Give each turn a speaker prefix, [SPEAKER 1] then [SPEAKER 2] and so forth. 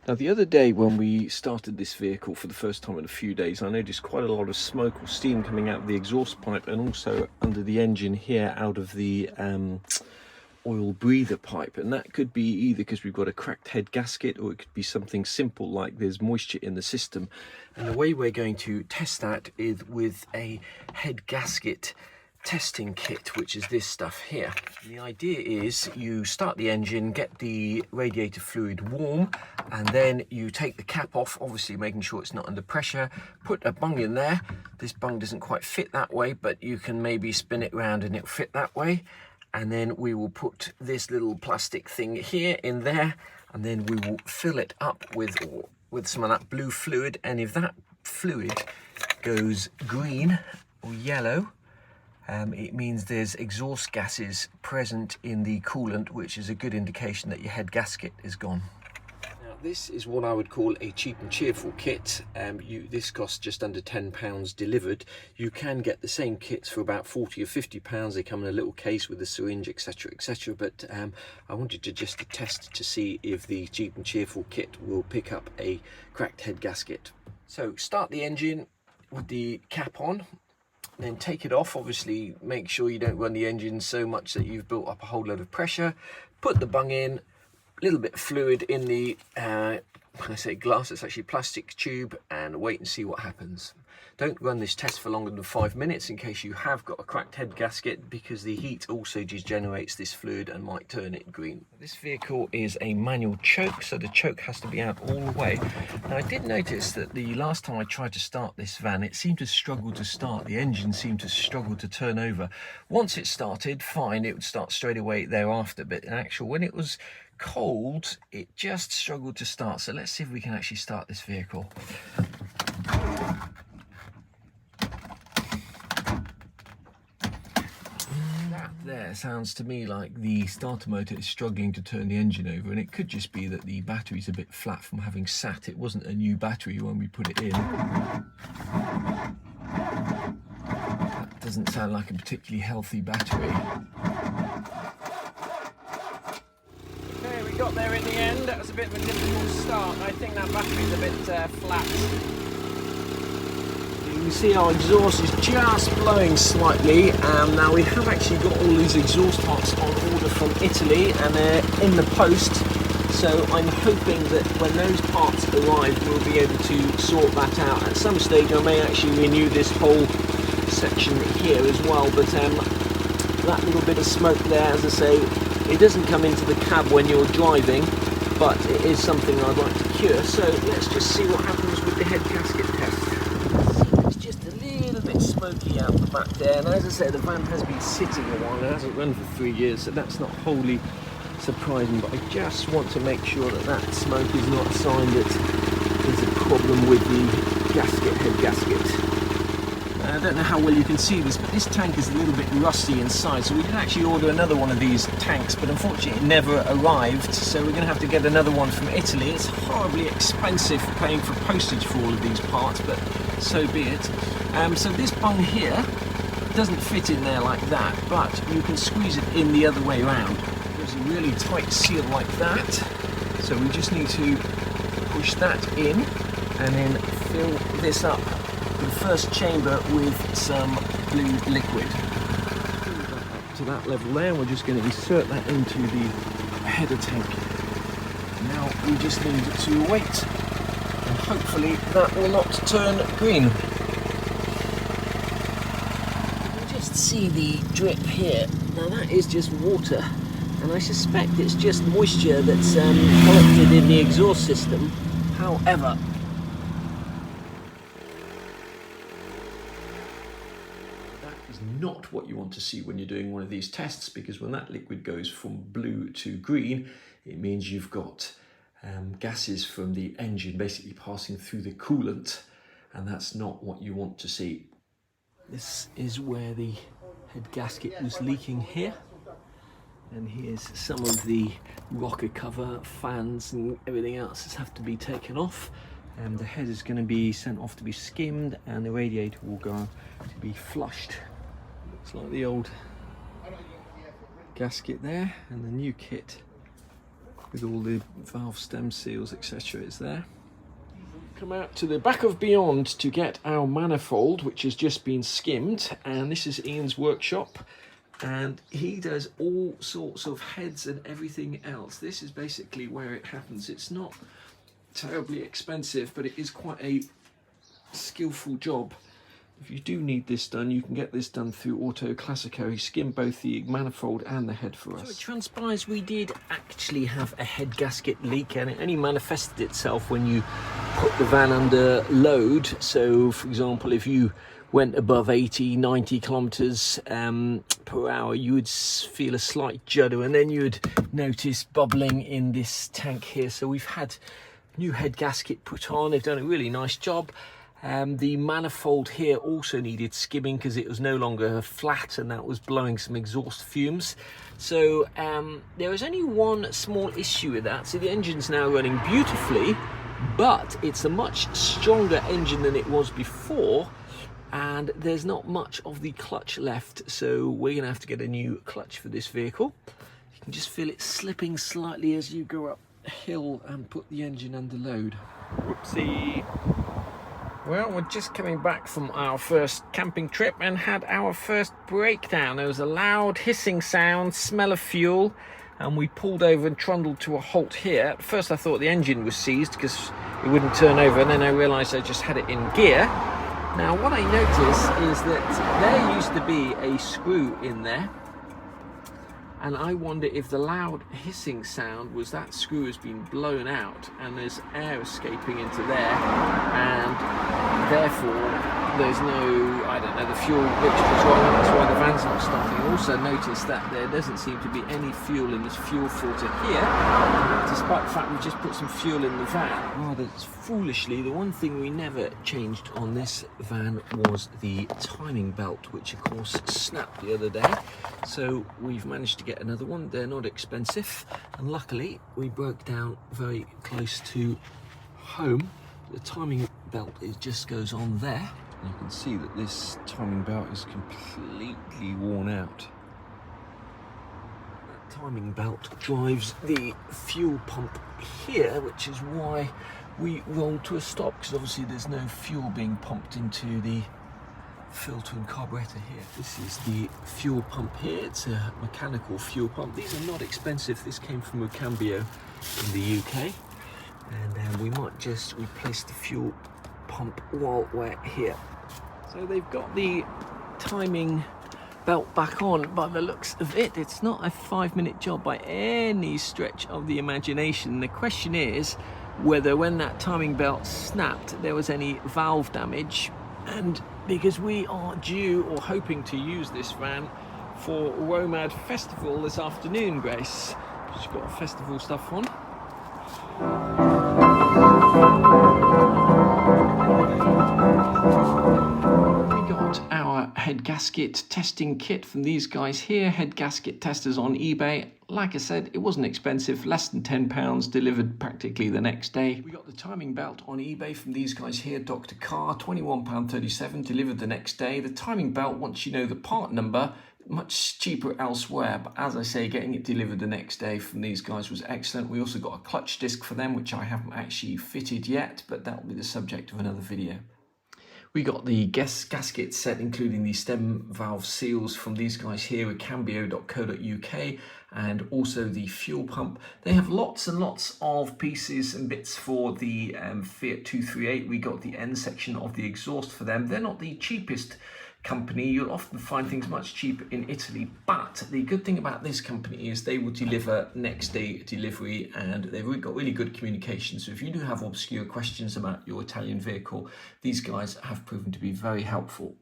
[SPEAKER 1] Now the other day when we started this vehicle for the first time in a few days, I noticed quite a lot of smoke or steam coming out of the exhaust pipe and also under the engine here out of the oil breather pipe, and that could be either because we've got a cracked head gasket, or it could be something simple like there's moisture in the system. And the way we're going to test that is with a head gasket testing kit, which is this stuff here. The idea is you start the engine, get the radiator fluid warm, and then you take the cap off, obviously making sure it's not under pressure, put a bung in there. This bung doesn't quite fit that way, but you can maybe spin it around and it'll fit that way. And then we will put this little plastic thing here in there, and then we will fill it up with some of that blue fluid. And if that fluid goes green or yellow, it means there's exhaust gases present in the coolant, which is a good indication that your head gasket is gone. Now, this is what I would call a cheap and cheerful kit. This costs just under £10 delivered. You can get the same kits for about £40 or £50. They come in a little case with a syringe, etc, etc. But I wanted to just test to see if the cheap and cheerful kit will pick up a cracked head gasket. So start the engine with the cap on. Then take it off. Obviously make sure you don't run the engine so much that you've built up a whole load of pressure. Put the bung in, a little bit of fluid in the when I say glass, it's actually plastic tube, and wait and see what happens. Don't run this test for longer than 5 minutes in case you have got a cracked head gasket, because the heat also degenerates this fluid and might turn it green. This vehicle is a manual choke, so the choke has to be out all the way. Now I did notice that the last time I tried to start this van, it seemed to struggle to start. The engine seemed to struggle to turn over. Once it started, fine, it would start straight away thereafter, but in actual, when it was cold, it just struggled to start. So let's see if we can actually start this vehicle. That there sounds to me like the starter motor is struggling to turn the engine over, and it could just be that the battery's a bit flat from having sat. It wasn't a new battery when we put it in. That doesn't sound like a particularly healthy battery. Got there in the end. That was a bit of a difficult start. I think that battery's a bit flat. You can see our exhaust is just blowing slightly. Now we have actually got all these exhaust parts on order from Italy, and they're in the post. So I'm hoping that when those parts arrive, we'll be able to sort that out. At some stage I may actually renew this whole section here as well, but that little bit of smoke there, as I say, it doesn't come into the cab when you're driving, but it is something I'd like to cure. So let's just see what happens with the head gasket test. It's just a little bit smoky out the back there, and as I said, the van has been sitting a while. It hasn't run for 3 years, so that's not wholly surprising, but I just want to make sure that that smoke is not a sign that there's a problem with the head gasket. I don't know how well you can see this, but this tank is a little bit rusty inside, so we did actually order another one of these tanks, but unfortunately it never arrived, so we're going to have to get another one from Italy. It's horribly expensive paying for postage for all of these parts, but so be it. So this bung here doesn't fit in there like that, but you can squeeze it in the other way around. There's a really tight seal like that, so we just need to push that in and then fill this up, the first chamber, with some blue liquid. Up to that level there, we're just going to insert that into the header tank. Now we just need to wait, and hopefully that will not turn green. You can just see the drip here. Now that is just water, and I suspect it's just moisture that's collected in the exhaust system. However, not what you want to see when you're doing one of these tests, because when that liquid goes from blue to green, it means you've got gases from the engine basically passing through the coolant, and that's not what you want to see. This is where the head gasket was leaking here, and here's some of the rocker cover, fans and everything else that have to be taken off. The head is going to be sent off to be skimmed, and the radiator will go to be flushed. Looks like the old gasket there, and the new kit with all the valve stem seals, etc. is there. Come out to the back of Beyond to get our manifold, which has just been skimmed, and this is Ian's workshop, and he does all sorts of heads and everything else. This is basically where it happens. It's not terribly expensive, but it is quite a skillful job. If you do need this done, you can get this done through Auto Classico. He skimmed both the manifold and the head for us. So it transpires we did actually have a head gasket leak, and it only manifested itself when you put the van under load. So for example, if you went above 80-90 kilometers per hour, you would feel a slight judder, and then you would notice bubbling in this tank here. So we've had new head gasket put on. They've done a really nice job. The manifold here also needed skimming because it was no longer flat, and that was blowing some exhaust fumes. So there was only one small issue with that. So the engine's now running beautifully, but it's a much stronger engine than it was before, and there's not much of the clutch left. So we're gonna have to get a new clutch for this vehicle. You can just feel it slipping slightly as you go up a hill and put the engine under load. Whoopsie. Well, we're just coming back from our first camping trip and had our first breakdown. There was a loud hissing sound, smell of fuel, and we pulled over and trundled to a halt here. At first I thought the engine was seized because it wouldn't turn over, and then I realised I just had it in gear. Now what I noticed is that there used to be a screw in there, and I wonder if the loud hissing sound was that screw has been blown out and there's air escaping into there, and therefore there's no, I don't know, the fuel mixture's wrong, and that's why the van's not starting. Also notice that there doesn't seem to be any fuel in this fuel filter here, despite the fact we just put some fuel in the van. Rather foolishly, the one thing we never changed on this van was the timing belt, which of course snapped the other day. So we've managed to get another one. They're not expensive, and luckily we broke down very close to home. The timing belt, it just goes on there. You can see that this timing belt is completely worn out. That timing belt drives the fuel pump here, which is why we rolled to a stop, because obviously there's no fuel being pumped into the filter and carburetor here. This is the fuel pump here. It's a mechanical fuel pump. These are not expensive. This came from Cambio in the UK, and we might just replace the fuel pump while we're here. So they've got the timing belt back on. By the looks of it, it's not a 5-minute job by any stretch of the imagination. The question is whether when that timing belt snapped there was any valve damage, and because we are due or hoping to use this van for WOMAD Festival this afternoon, Grace. She's got festival stuff on. We got our head gasket testing kit from these guys here, head gasket testers on eBay. Like I said, it wasn't expensive, less than £10, delivered practically the next day. We got the timing belt on eBay from these guys here, Dr. Carr, £21.37, delivered the next day. The timing belt, once you know the part number, much cheaper elsewhere, but as I say, getting it delivered the next day from these guys was excellent. We also got a clutch disc for them, which I haven't actually fitted yet, but that will be the subject of another video. We got the gasket set, including the stem valve seals from these guys here at cambio.co.uk, and also the fuel pump. They have lots and lots of pieces and bits for the Fiat 238. We got the end section of the exhaust for them. They're not the cheapest company. You'll often find things much cheaper in Italy, but the good thing about this company is they will deliver next day delivery, and they've got really good communication. So if you do have obscure questions about your Italian vehicle, these guys have proven to be very helpful.